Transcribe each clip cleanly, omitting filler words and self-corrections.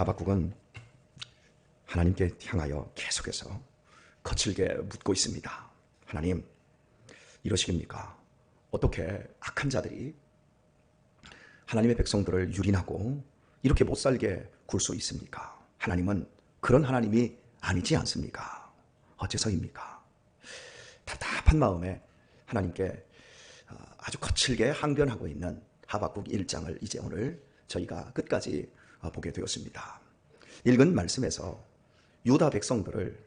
하박국은 하나님께 향하여 계속해서 거칠게 묻고 있습니다. 하나님, 이러시겠습니까? 어떻게 악한 자들이 하나님의 백성들을 유린하고 이렇게 못살게 굴 수 있습니까? 하나님은 그런 하나님이 아니지 않습니까? 어째서입니까? 답답한 마음에 하나님께 아주 거칠게 항변하고 있는 하박국 1장을 이제 오늘 저희가 끝까지 보게 되었습니다. 읽은 말씀에서 유다 백성들을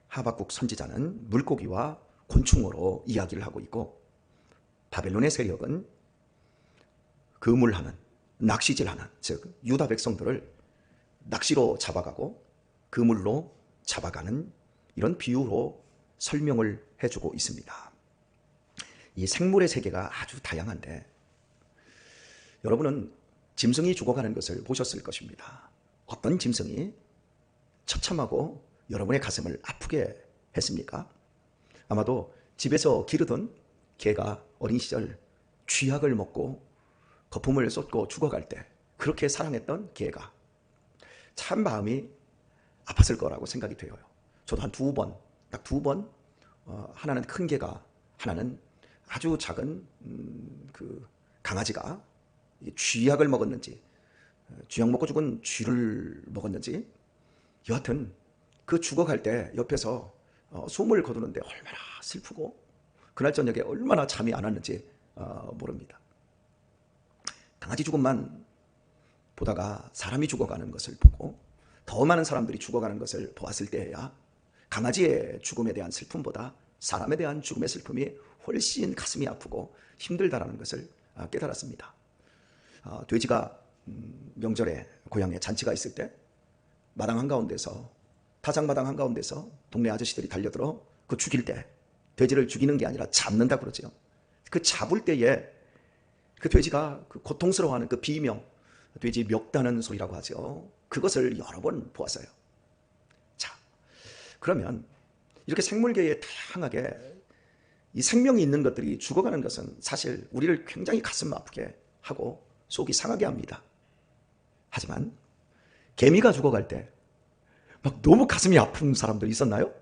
하박국 선지자는 물고기와 곤충으로 이야기를 하고 있고, 바벨론의 세력은 그물하는, 낚시질하는, 즉 유다 백성들을 낚시로 잡아가고 그물로 잡아가는 이런 비유로 설명을 해주고 있습니다. 이 생물의 세계가 아주 다양한데, 여러분은 짐승이 죽어가는 것을 보셨을 것입니다. 어떤 짐승이 처참하고 여러분의 가슴을 아프게 했습니까? 아마도 집에서 기르던 개가 어린 시절 쥐약을 먹고 거품을 쏟고 죽어갈 때 그렇게 사랑했던 개가 참 마음이 아팠을 거라고 생각이 돼요. 저도 한 딱 두 번, 하나는 큰 개가, 하나는 아주 작은 그 강아지가 쥐약을 먹었는지, 쥐약 먹고 죽은 쥐를 먹었는지, 여하튼 그 죽어갈 때 옆에서 숨을 거두는데 얼마나 슬프고 그날 저녁에 얼마나 잠이 안 왔는지 모릅니다. 강아지 죽음만 보다가 사람이 죽어가는 것을 보고 더 많은 사람들이 죽어가는 것을 보았을 때에야 강아지의 죽음에 대한 슬픔보다 사람에 대한 죽음의 슬픔이 훨씬 가슴이 아프고 힘들다라는 것을 깨달았습니다. 돼지가 명절에 고향에 잔치가 있을 때 마당 한가운데서, 타작마당 한가운데서 동네 아저씨들이 달려들어 그 죽일 때, 돼지를 죽이는 게 아니라 잡는다 그러죠. 그 잡을 때에 그 돼지가 그 고통스러워하는 그 비명, 돼지 멱다는 소리라고 하죠. 그것을 여러 번 보았어요. 자, 그러면 이렇게 생물계에 다양하게 이 생명이 있는 것들이 죽어가는 것은 사실 우리를 굉장히 가슴 아프게 하고 속이 상하게 합니다. 하지만 개미가 죽어갈 때 막 너무 가슴이 아픈 사람들 있었나요?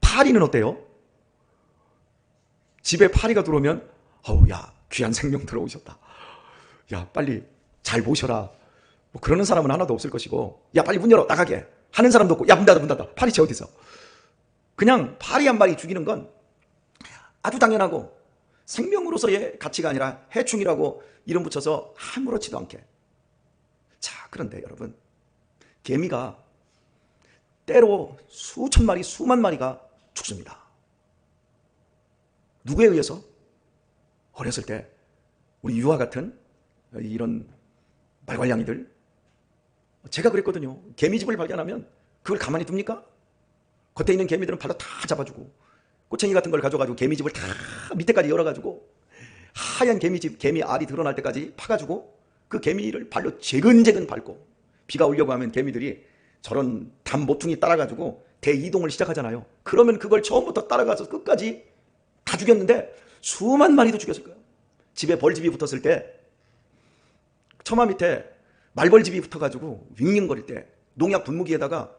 파리는 어때요? 집에 파리가 들어오면 야, 귀한 생명 들어오셨다, 야 빨리 잘 모셔라, 뭐 그러는 사람은 하나도 없을 것이고, 야 빨리 문 열어 나가게 하는 사람도 없고, 야 문 닫아 문 닫아, 파리 쟤 어디서. 그냥 파리 한 마리 죽이는 건 아주 당연하고 생명으로서의 가치가 아니라 해충이라고 이름 붙여서 아무렇지도 않게. 자, 그런데 여러분, 개미가 때로 수천 마리, 수만 마리가 죽습니다. 누구에 의해서? 어렸을 때 우리 유아 같은 이런 말괄량이들, 제가 그랬거든요. 개미집을 발견하면 그걸 가만히 둡니까? 겉에 있는 개미들은 발로 다 잡아주고, 꼬챙이 같은 걸 가져가지고 개미집을 다 밑에까지 열어가지고 하얀 개미집, 개미 알이 드러날 때까지 파가지고 그 개미를 발로 재근재근 밟고, 비가 오려고 하면 개미들이 저런 담 모퉁이 따라가지고 대이동을 시작하잖아요. 그러면 그걸 처음부터 따라가서 끝까지 다 죽였는데 수만 마리도 죽였을 거예요. 집에 벌집이 붙었을 때, 처마 밑에 말벌집이 붙어가지고 윙윙거릴 때 농약 분무기에다가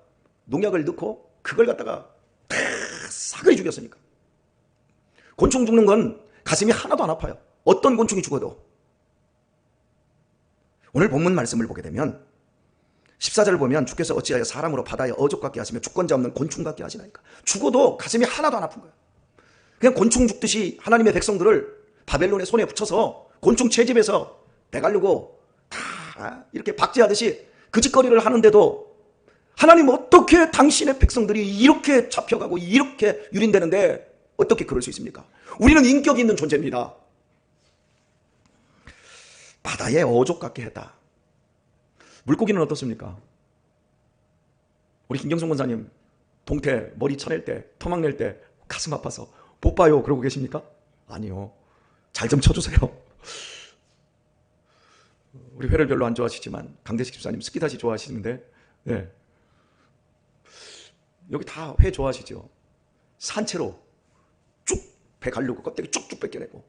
농약을 넣고 그걸 갖다가 다 사그리 죽였으니까. 곤충 죽는 건 가슴이 하나도 안 아파요. 어떤 곤충이 죽어도. 오늘 본문 말씀을 보게 되면 14절을 보면 주께서 어찌하여 사람으로 바다에 어족 같게 하시며 주권자 없는 곤충 같게 하시나이까. 죽어도 가슴이 하나도 안 아픈 거예요. 그냥 곤충 죽듯이 하나님의 백성들을 바벨론의 손에 붙여서 곤충 채집해서 빼가려고 다 이렇게 박제하듯이 그 짓거리를 하는데도 하나님 어떻게 당신의 백성들이 이렇게 잡혀가고 이렇게 유린되는데 어떻게 그럴 수 있습니까? 우리는 인격이 있는 존재입니다. 바다에 어족 같게 했다. 물고기는 어떻습니까? 우리 김경성 권사님 동태 머리 쳐낼 때, 토막 낼 때 가슴 아파서 못 봐요 그러고 계십니까? 아니요. 잘 좀 쳐주세요. 우리 회를 별로 안 좋아하시지만 강대식 집사님 스키다시 좋아하시는데, 네. 여기 다 회 좋아하시죠? 산채로 쭉 배 가르고 껍데기 쭉쭉 벗겨내고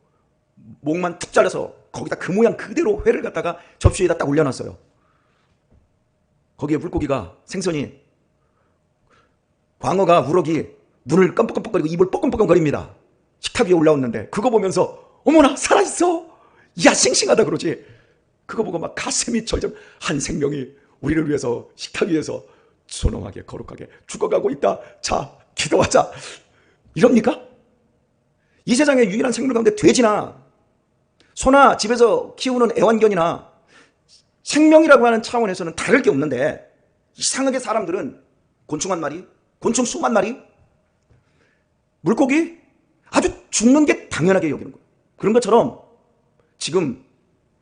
목만 툭 잘라서 거기다 그 모양 그대로 회를 갖다가 접시에다 딱 올려놨어요. 거기에 물고기가 생선이 광어가 우럭이 눈을 깜빡깜빡거리고 입을 뻐끔뻐끔거립니다. 식탁 위에 올라왔는데 그거 보면서 어머나 살아있어, 야 싱싱하다 그러지. 그거 보고 막 가슴이 절절, 한 생명이 우리를 위해서 식탁 위에서 순엄하게 거룩하게 죽어가고 있다, 자 기도하자, 이럽니까? 이 세상에 유일한 생물 가운데 돼지나 소나 집에서 키우는 애완견이나 생명이라고 하는 차원에서는 다를 게 없는데, 이상하게 사람들은 곤충 한 마리, 곤충 수만 마리, 물고기 아주 죽는 게 당연하게 여기는 거예요. 그런 것처럼 지금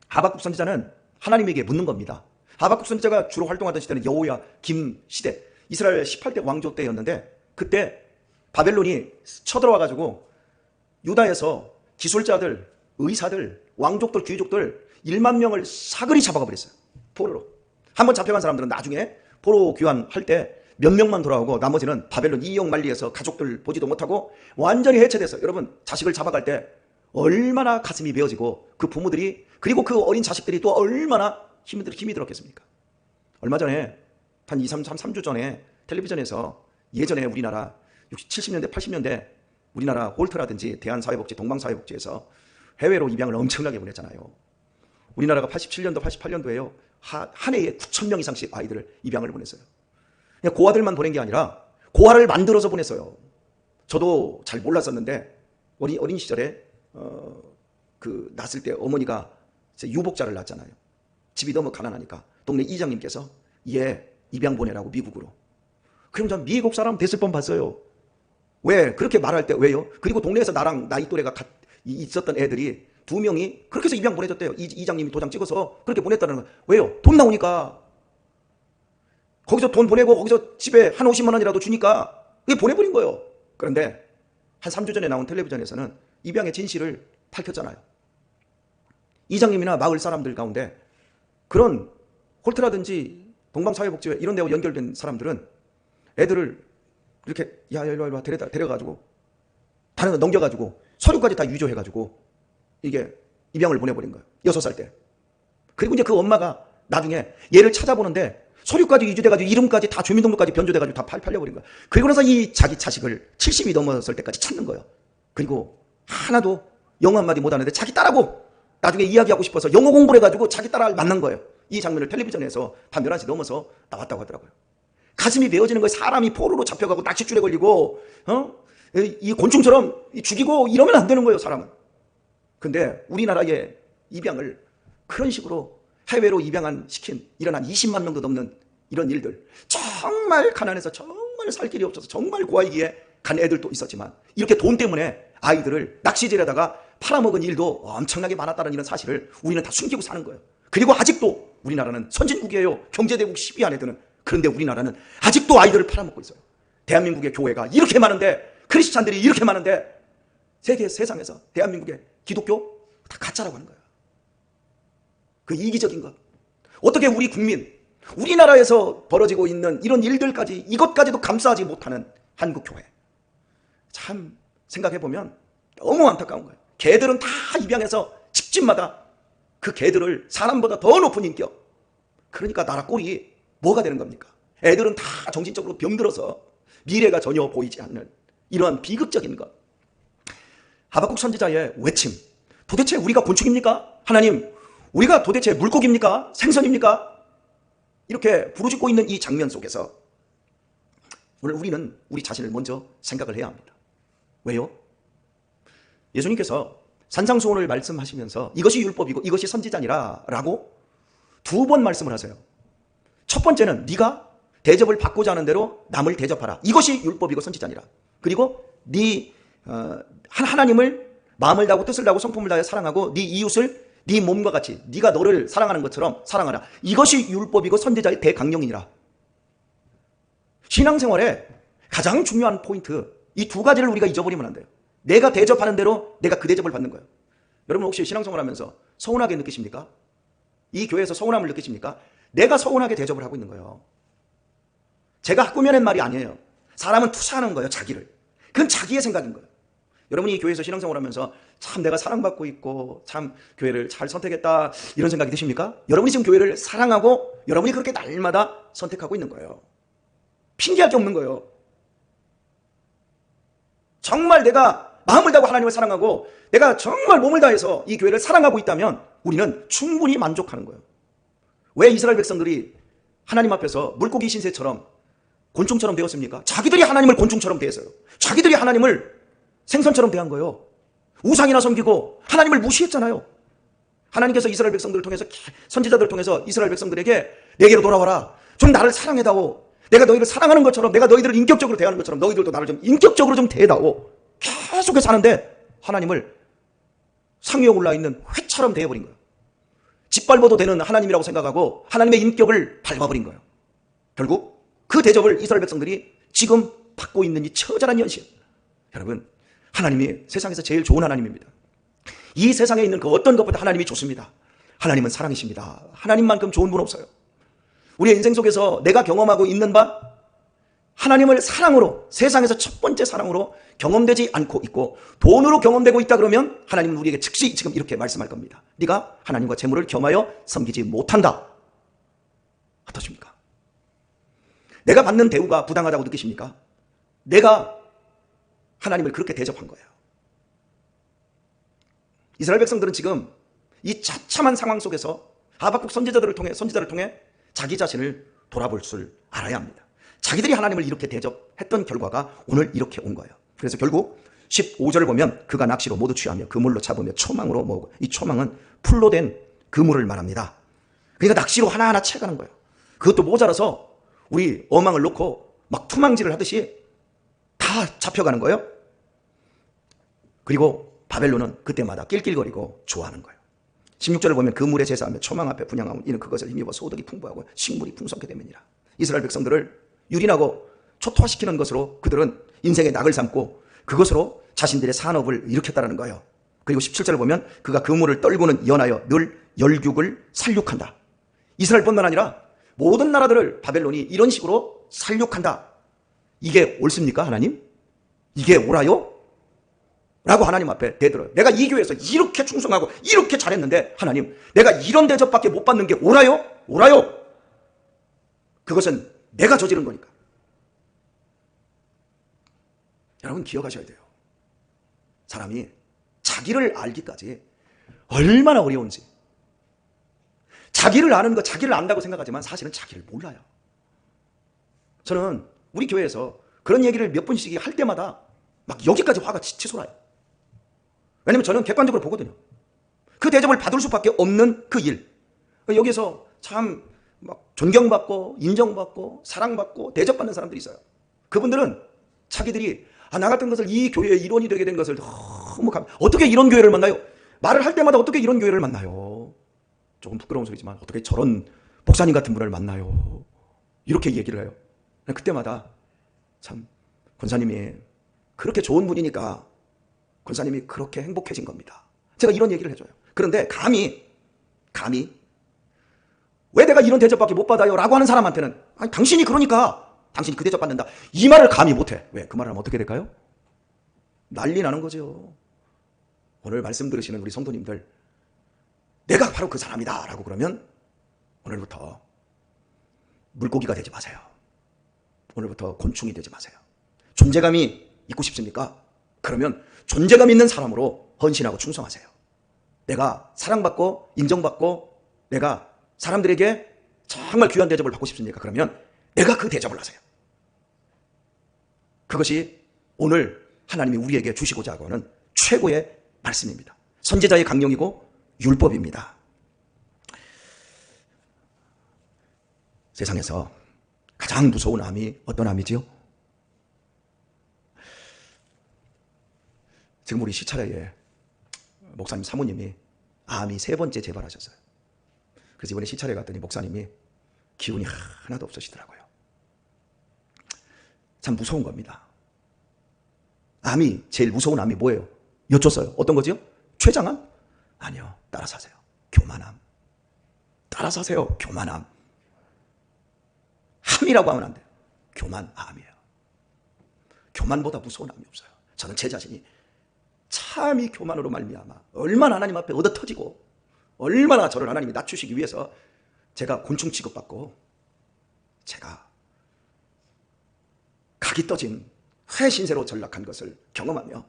하박국 선지자는 하나님에게 묻는 겁니다. 하박국 선지자가 주로 활동하던 시대는 여호야 김 시대, 이스라엘 18대 왕조 때였는데, 그때 바벨론이 쳐들어와가지고 유다에서 기술자들, 의사들, 왕족들, 귀족들 1만 명을 사거리 잡아가 버렸어요. 포로로. 한번 잡혀간 사람들은 나중에 포로 귀환할 때 몇 명만 돌아오고 나머지는 바벨론 이역만리에서 가족들 보지도 못하고 완전히 해체돼서, 여러분 자식을 잡아갈 때 얼마나 가슴이 메어지고 그 부모들이, 그리고 그 어린 자식들이 또 얼마나 힘이 들었겠습니까? 얼마 전에 한 3주 전에 텔레비전에서 예전에 우리나라 70년대 80년대 우리나라 홀트라든지 대한사회복지, 동방사회복지에서 해외로 입양을 엄청나게 보냈잖아요. 우리나라가 87년도 88년도에요 한 해에 9,000명 이상씩 아이들을 입양을 보냈어요. 그냥 고아들만 보낸 게 아니라 고아를 만들어서 보냈어요. 저도 잘 몰랐었는데 어린 시절에 그 낳았을 때 어머니가 유복자를 낳았잖아요. 집이 너무 가난하니까 동네 이장님께서 얘 입양 보내라고 미국으로. 그럼 전 미국 사람 됐을 뻔 봤어요. 왜 그렇게 말할 때 왜요? 그리고 동네에서 나랑 나이 또래가 있었던 애들이 2명이 그렇게 해서 입양 보내줬대요. 이장님이 도장 찍어서 그렇게 보냈다는 거. 왜요? 돈 나오니까. 거기서 돈 보내고 거기서 집에 한 50만 원이라도 주니까 그게 보내버린 거예요. 그런데 한 3주 전에 나온 텔레비전에서는 입양의 진실을 밝혔잖아요. 이장님이나 마을 사람들 가운데 그런 홀트라든지 동방사회복지회 이런 데와 연결된 사람들은 애들을 이렇게 야 일로 와 데려가지고 다른 거 넘겨가지고 서류까지 다 위조해가지고 이게 입양을 보내버린 거예요. 6살 때. 그리고 이제 그 엄마가 나중에 얘를 찾아보는데 서류까지 위조돼가지고 이름까지 다 주민등록까지 변조돼가지고 다 팔려버린 거예요. 그리고 나서 이 자기 자식을 70이 넘었을 때까지 찾는 거예요. 그리고 하나도 영어 한마디 못하는데 자기 딸하고 나중에 이야기하고 싶어서 영어 공부를 해가지고 자기 딸을 만난 거예요. 이 장면을 텔레비전에서 밤 11시 넘어서 나왔다고 하더라고요. 가슴이 메어지는 거예요. 사람이 포로로 잡혀가고 낚싯줄에 걸리고 이 곤충처럼 죽이고 이러면 안 되는 거예요, 사람은. 근데 우리나라의 입양을 그런 식으로 해외로 시킨 이런 한 20만 명도 넘는 이런 일들, 정말 가난해서 정말 살 길이 없어서 정말 고아이기에 간 애들도 있었지만 이렇게 돈 때문에 아이들을 낚시질에다가 팔아먹은 일도 엄청나게 많았다는 이런 사실을 우리는 다 숨기고 사는 거예요. 그리고 아직도 우리나라는 선진국이에요. 경제대국 10위 안에 드는. 그런데 우리나라는 아직도 아이들을 팔아먹고 있어요. 대한민국의 교회가 이렇게 많은데, 크리스찬들이 이렇게 많은데 세상에서 대한민국의 기독교 다 가짜라고 하는 거예요. 그 이기적인 것. 어떻게 우리 국민, 우리나라에서 벌어지고 있는 이런 일들까지, 이것까지도 감싸지 못하는 한국교회. 참 생각해보면 너무 안타까운 거예요. 개들은 다 입양해서 집집마다 그 개들을 사람보다 더 높은 인격. 그러니까 나라 꼴이 뭐가 되는 겁니까? 애들은 다 정신적으로 병들어서 미래가 전혀 보이지 않는 이러한 비극적인 것. 하박국 선지자의 외침. 도대체 우리가 곤충입니까? 하나님, 우리가 도대체 물고기입니까? 생선입니까? 이렇게 부르짖고 있는 이 장면 속에서 오늘 우리는 우리 자신을 먼저 생각을 해야 합니다. 왜요? 예수님께서 산상수훈을 말씀하시면서 이것이 율법이고 이것이 선지자니라 라고 2번 말씀을 하세요. 첫 번째는 네가 대접을 받고자 하는 대로 남을 대접하라. 이것이 율법이고 선지자니라. 그리고 하나님을 마음을 다하고 뜻을 다하고 성품을 다해 사랑하고 네 이웃을 네 몸과 같이 네가 너를 사랑하는 것처럼 사랑하라. 이것이 율법이고 선지자의 대강령이니라. 신앙생활에 가장 중요한 포인트, 이 2가지를 우리가 잊어버리면 안 돼요. 내가 대접하는 대로 내가 그 대접을 받는 거예요. 여러분 혹시 신앙생활 하면서 서운하게 느끼십니까? 이 교회에서 서운함을 느끼십니까? 내가 서운하게 대접을 하고 있는 거예요. 제가 꾸며낸 말이 아니에요. 사람은 투사하는 거예요, 자기를. 그건 자기의 생각인 거예요. 여러분이 교회에서 신앙생활 하면서 참 내가 사랑받고 있고 참 교회를 잘 선택했다 이런 생각이 드십니까? 여러분이 지금 교회를 사랑하고 여러분이 그렇게 날마다 선택하고 있는 거예요. 핑계할 게 없는 거예요. 정말 내가 마음을 다하고 하나님을 사랑하고 내가 정말 몸을 다해서 이 교회를 사랑하고 있다면 우리는 충분히 만족하는 거예요. 왜 이스라엘 백성들이 하나님 앞에서 물고기 신세처럼 곤충처럼 되었습니까? 자기들이 하나님을 곤충처럼 대했어요. 자기들이 하나님을 생선처럼 대한 거예요. 우상이나 섬기고 하나님을 무시했잖아요. 하나님께서 이스라엘 백성들을 통해서 선지자들을 통해서 이스라엘 백성들에게 내게로 돌아와라. 좀 나를 사랑해다오. 내가 너희를 사랑하는 것처럼 내가 너희들을 인격적으로 대하는 것처럼 너희들도 나를 좀 인격적으로 좀 대해다오. 계속해서 하는데 하나님을 상 위에 올라있는 회처럼 대해버린 거예요. 짓밟아도 되는 하나님이라고 생각하고 하나님의 인격을 밟아버린 거예요. 결국 그 대접을 이스라엘 백성들이 지금 받고 있는 이 처절한 현실. 여러분, 하나님이 세상에서 제일 좋은 하나님입니다. 이 세상에 있는 그 어떤 것보다 하나님이 좋습니다. 하나님은 사랑이십니다. 하나님만큼 좋은 분 없어요. 우리의 인생 속에서 내가 경험하고 있는 바 하나님을 사랑으로, 세상에서 첫 번째 사랑으로 경험되지 않고 있고 돈으로 경험되고 있다 그러면 하나님은 우리에게 즉시 지금 이렇게 말씀할 겁니다. 네가 하나님과 재물을 겸하여 섬기지 못한다. 어떠십니까? 내가 받는 대우가 부당하다고 느끼십니까? 내가 하나님을 그렇게 대접한 거예요. 이스라엘 백성들은 지금 이 처참한 상황 속에서 하박국 선지자를 통해 자기 자신을 돌아볼 줄 알아야 합니다. 자기들이 하나님을 이렇게 대접했던 결과가 오늘 이렇게 온 거예요. 그래서 결국 15절을 보면 그가 낚시로 모두 취하며 그물로 잡으며 초망으로 모으고, 이 초망은 풀로 된 그물을 말합니다. 그러니까 낚시로 하나하나 채가는 거예요. 그것도 모자라서 우리 어망을 놓고 막 투망질을 하듯이 다 잡혀가는 거예요. 그리고 바벨론은 그때마다 낄낄거리고 좋아하는 거예요. 16절을 보면 그물에 제사하며 초망 앞에 분향하고 이는 그것을 힘입어 소득이 풍부하고 식물이 풍성하게 됨이니라. 이스라엘 백성들을 유린하고 초토화시키는 것으로 그들은 인생의 낙을 삼고 그것으로 자신들의 산업을 일으켰다는 거예요. 그리고 17절을 보면 그가 그물을 떨고는 연하여 늘 열국을 살육한다. 이스라엘뿐만 아니라 모든 나라들을 바벨론이 이런 식으로 살육한다. 이게 옳습니까, 하나님? 이게 옳아요? 라고 하나님 앞에 대들어요. 내가 이 교회에서 이렇게 충성하고 이렇게 잘했는데 하나님, 내가 이런 대접밖에 못 받는 게 옳아요? 옳아요? 그것은 내가 저지른 거니까. 여러분 기억하셔야 돼요. 사람이 자기를 알기까지 얼마나 어려운지. 자기를 아는 거, 자기를 안다고 생각하지만 사실은 자기를 몰라요. 저는 우리 교회에서 그런 얘기를 몇 번씩 할 때마다 막 여기까지 화가 치솟아요. 왜냐면 저는 객관적으로 보거든요. 그 대접을 받을 수밖에 없는 그 일. 여기서 참 막 존경받고 인정받고 사랑받고 대접받는 사람들이 있어요. 그분들은 자기들이 나 같은 것을 이 교회의 일원이 되게 된 것을 너무 어떻게 이런 교회를 만나요? 말을 할 때마다 어떻게 이런 교회를 만나요? 조금 부끄러운 소리지만 어떻게 저런 목사님 같은 분을 만나요? 이렇게 얘기를 해요. 그때마다 참 권사님이 그렇게 좋은 분이니까 권사님이 그렇게 행복해진 겁니다. 제가 이런 얘기를 해줘요. 그런데 감히 왜 내가 이런 대접밖에 못 받아요? 라고 하는 사람한테는 아니, 당신이 그러니까 당신이 그 대접 받는다. 이 말을 감히 못해. 왜? 그 말을 하면 어떻게 될까요? 난리 나는 거죠. 오늘 말씀 들으시는 우리 성도님들, 내가 바로 그 사람이다 라고 그러면 오늘부터 물고기가 되지 마세요. 오늘부터 곤충이 되지 마세요. 존재감이 있고 싶습니까? 그러면 존재감 있는 사람으로 헌신하고 충성하세요. 내가 사랑받고 인정받고 내가 사람들에게 정말 귀한 대접을 받고 싶습니까? 그러면 내가 그 대접을 하세요. 그것이 오늘 하나님이 우리에게 주시고자 하는 최고의 말씀입니다. 선지자의 강령이고 율법입니다. 세상에서 가장 무서운 암이 어떤 암이지요? 지금 우리 시차례에 목사님 사모님이 암이 3번째 재발하셨어요. 그래서 이번에 시차례 갔더니 목사님이 기운이 하나도 없으시더라고요. 참 무서운 겁니다. 암이 제일 무서운 암이 뭐예요? 여쭸어요. 어떤 거지요? 췌장암? 아니요. 따라서 하세요. 교만암. 따라서 하세요. 교만암. 암이라고 하면 안 돼요. 교만암이에요. 교만보다 무서운 암이 없어요. 저는 제 자신이 참 이 교만으로 말미암아 얼마나 하나님 앞에 얻어 터지고 얼마나 저를 하나님이 낮추시기 위해서 제가 곤충 취급받고 제가 각이 떠진 회신세로 전락한 것을 경험하며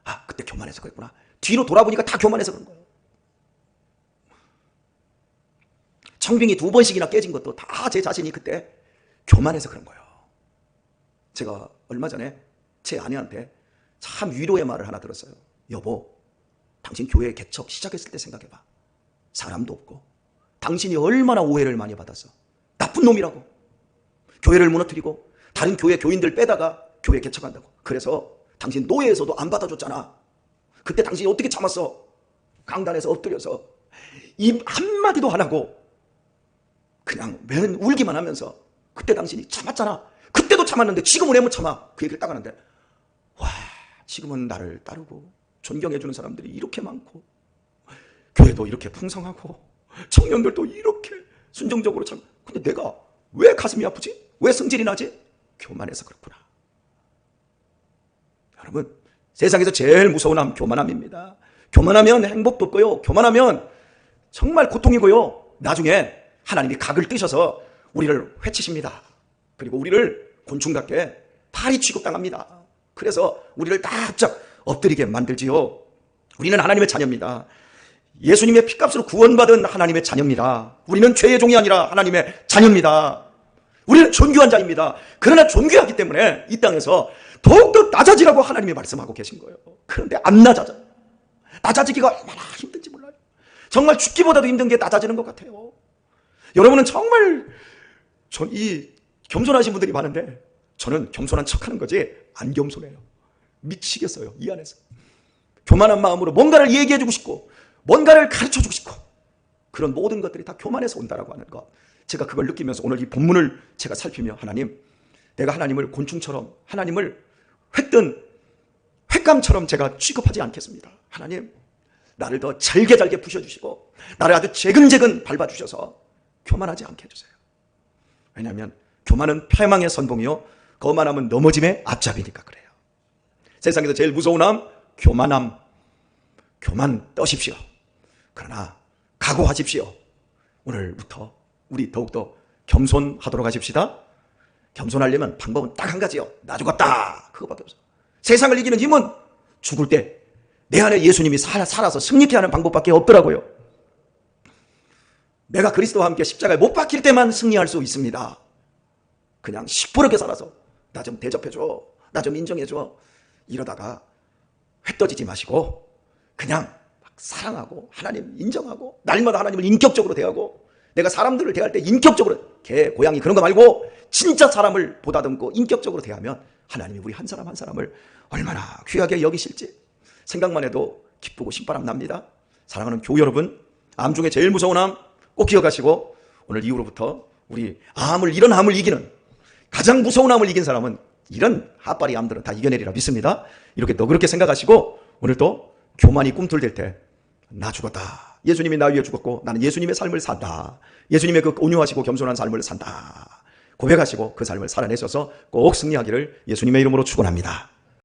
아, 그때 교만해서 그랬구나. 뒤로 돌아보니까 다 교만해서 그런 거예요. 청빙이 2번씩이나 깨진 것도 다 제 자신이 그때 교만해서 그런 거예요. 제가 얼마 전에 제 아내한테 참 위로의 말을 하나 들었어요. 여보, 당신 교회 개척 시작했을 때 생각해봐. 사람도 없고 당신이 얼마나 오해를 많이 받았어. 나쁜 놈이라고. 교회를 무너뜨리고 다른 교회 교인들 빼다가 교회 개척한다고. 그래서 당신 노예에서도 안 받아줬잖아. 그때 당신이 어떻게 참았어? 강단에서 엎드려서 입 한마디도 안 하고 그냥 맨 울기만 하면서 그때 당신이 참았잖아. 그때도 참았는데 지금은 왜 못 참아? 그 얘기를 딱 하는데 와, 지금은 나를 따르고 존경해주는 사람들이 이렇게 많고 교회도 이렇게 풍성하고 청년들도 이렇게 순종적으로 참. 근데 내가 왜 가슴이 아프지? 왜 성질이 나지? 교만해서 그렇구나. 여러분, 세상에서 제일 무서운 암 교만함입니다. 교만하면 행복도 없고요. 교만하면 정말 고통이고요. 나중에 하나님이 각을 뜨셔서 우리를 회치십니다. 그리고 우리를 곤충같게 파리 취급당합니다. 그래서 우리를 납작 엎드리게 만들지요. 우리는 하나님의 자녀입니다. 예수님의 피값으로 구원받은 하나님의 자녀입니다. 우리는 죄의 종이 아니라 하나님의 자녀입니다. 우리는 존귀한 자입니다. 그러나 존귀하기 때문에 이 땅에서 더욱더 낮아지라고 하나님이 말씀하고 계신 거예요. 그런데 안 낮아져요. 낮아지기가 얼마나 힘든지 몰라요. 정말 죽기보다도 힘든 게 낮아지는 것 같아요. 여러분은 정말 이 겸손하신 분들이 많은데 저는 겸손한 척하는 거지 안 겸손해요. 미치겠어요. 이 안에서 교만한 마음으로 뭔가를 얘기해주고 싶고 뭔가를 가르쳐주고 싶고 그런 모든 것들이 다 교만에서 온다라고 하는 것. 제가 그걸 느끼면서 오늘 이 본문을 제가 살피며 하나님, 내가 하나님을 곤충처럼 하나님을 횟든 횟감처럼 제가 취급하지 않겠습니다. 하나님, 나를 더 잘게 부셔주시고 나를 아주 재근재근 밟아주셔서 교만하지 않게 해주세요. 왜냐하면 교만은 패망의 선봉이요 거만함은 넘어짐의 앞잡이니까 그래요. 세상에서 제일 무서운 암 교만함. 교만 떠십시오. 그러나 각오하십시오. 오늘부터 우리 더욱더 겸손하도록 하십시다. 겸손하려면 방법은 딱 한 가지요. 나 죽었다. 그거밖에 없어. 세상을 이기는 힘은 죽을 때 내 안에 예수님이 살아서 승리케 하는 방법밖에 없더라고요. 내가 그리스도와 함께 십자가에 못 박힐 때만 승리할 수 있습니다. 그냥 시퍼렇게 살아서 나 좀 대접해줘, 나 좀 인정해줘 이러다가 회 떠지지 마시고 그냥 막 사랑하고 하나님 인정하고 날마다 하나님을 인격적으로 대하고 내가 사람들을 대할 때 인격적으로 개, 고양이 그런 거 말고 진짜 사람을 보다듬고 인격적으로 대하면 하나님이 우리 한 사람 한 사람을 얼마나 귀하게 여기실지 생각만 해도 기쁘고 신바람 납니다. 사랑하는 교우 여러분, 암 중에 제일 무서운 암 꼭 기억하시고 오늘 이후로부터 우리 이런 암을 이기는 가장 무서운 암을 이긴 사람은 이런 핫바리 암들은 다 이겨내리라 믿습니다. 이렇게 너그럽게 생각하시고 오늘도 교만이 꿈틀댈 때 나 죽었다. 예수님이 나 위해 죽었고 나는 예수님의 삶을 산다. 예수님의 그 온유하시고 겸손한 삶을 산다. 고백하시고 그 삶을 살아내셔서 꼭 승리하기를 예수님의 이름으로 축원합니다.